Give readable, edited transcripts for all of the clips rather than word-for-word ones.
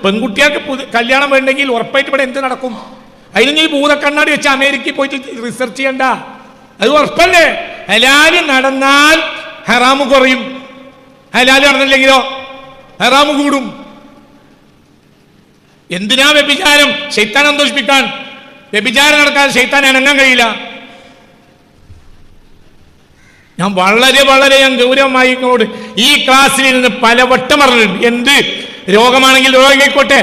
പെൺകുട്ടികൾക്ക് കല്യാണം വേണ്ടെങ്കിൽ ഉറപ്പായിട്ട് ഇവിടെ എന്ത് നടക്കും? അതിന് നീ ഭൂതക്കണ്ണാടി വെച്ച് അമേരിക്കയിൽ പോയിട്ട് റിസർച്ച് ചെയ്യണ്ട. അത് ഉറപ്പല്ലേ? ഹലാല് നടന്നാൽ ഹറാമ് കുറയും, ഹലാല് നടന്നില്ലെങ്കിലോ ഹറാമ് കൂടും. എന്തിനാ വ്യഭിചാരം? ശൈത്താൻ സന്തോഷിപ്പിക്കാൻ. വ്യഭിചാരം നടക്കാതെ ശൈത്താൻ ഇണങ്ങാൻ കഴിയില്ല. ഞാൻ വളരെ ഗൗരവമായി ഇങ്ങോട്ട് ഈ ക്ലാസ്സിൽ നിന്ന് പലവട്ടം പറഞ്ഞിട്ടുണ്ട്. എന്ത് രോഗമാണെങ്കിൽ രോഗിക്കോട്ടെ,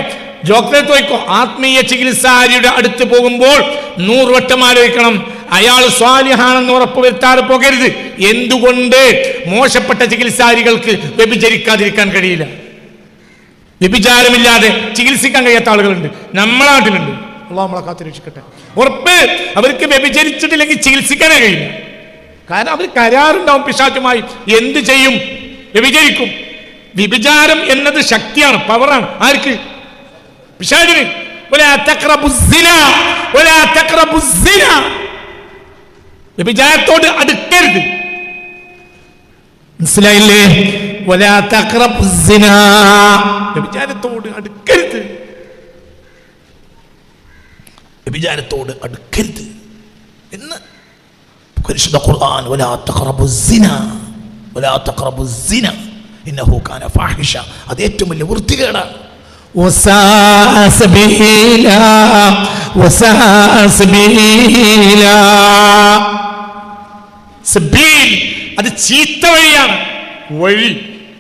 ഡോക്ടറെ തോയ്ക്കോ, ആത്മീയ ചികിത്സാരിയുടെ അടുത്ത് പോകുമ്പോൾ 100 വട്ടം ആലോചിക്കണം. അയാൾ സ്വാലിഹാണെന്ന് ഉറപ്പുവരുത്താതെ പോകരുത്. എന്തുകൊണ്ട്? മോശപ്പെട്ട ചികിത്സാരികൾക്ക് വ്യഭിചരിക്കാതിരിക്കാൻ കഴിയില്ല. വ്യഭിചാരമില്ലാതെ ചികിത്സിക്കാൻ കഴിയാത്ത ആളുകളുണ്ട്, നമ്മളെ നാട്ടിലുണ്ട്. അള്ളാഹു നമ്മളെ കാത്തുരക്ഷിക്കട്ടെ. ഉറപ്പ് അവർക്ക് വ്യഭിചരിച്ചിട്ടില്ലെങ്കിൽ ചികിത്സിക്കാനേ കഴിയില്ല. കാരണം അവർ കരാറുണ്ടാവും പിശാചുമായി. എന്ത് ചെയ്യും? വ്യഭിചരിക്കും. വ്യഭിചാരം എന്നത് ശക്തിയാണ്, പവറാണ്. ആർക്ക്? പിശാചിന്. വ്യഭിചാരത്തോട് അടുക്കരുത്. മനസ്സിലായില്ലേ? വ്യഭിചാരത്തോട് അടുക്കരുത്, വ്യഭിചാരത്തോട് അടുക്കരുത് എന്ന് പരിശുദ്ധ ഖുർആൻ. വലാ തഖറബുസ്സിന, വലാ തഖറബുസ്സിന ഇന്നഹു കാന ഫാഹിഷ. അത് ഏറ്റവും വലിയ വൃത്തികേടാണ്. അത് ചീത്ത വഴിയാണ്.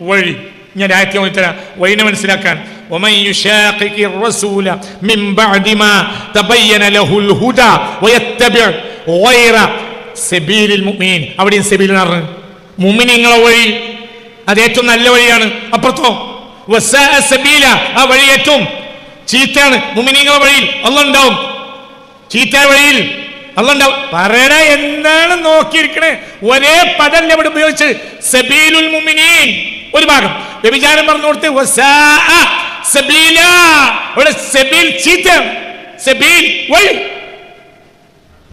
വഴി ഞാൻ ആയത്തെ തരാം വഴിനെ മനസ്സിലാക്കാൻ. ومن يشاقق الرسول من بعد ما تبين له الهدى ويتبع غير سبيل المؤمنين. അവിടെയും സബീൽ എന്ന് പറഞ്ഞു മുഅ്മിനീങ്ങളെ വഴി, അത് ഏറ്റവും നല്ല വഴിയാണ്. അപ്പുറത്തോ വസാഅ സബീല, ആ വഴി ഏറ്റവും ചീത്തയാണ്. മുഅ്മിനീങ്ങളെ വഴിയിൽ അല്ലാഹ് ഉണ്ടാവും, ചീത്ത വഴിയിൽ അല്ലാഹ് ഉണ്ടാവും. പറയണ എന്താണ് നോക്കിയിരിക്കണേ? ഒരേ പദം ഇവിടെ ഉപയോഗിച്ച് സബീലുൽ മുഅ്മിനീൻ ഒരു ഭാഗം, വ്യഭിചാരം പറഞ്ഞു കൊടുത്ത് വസാഅ സബീല, ഇവിടെ സബീൽ ചീത്ത, സബീൽ വഴി.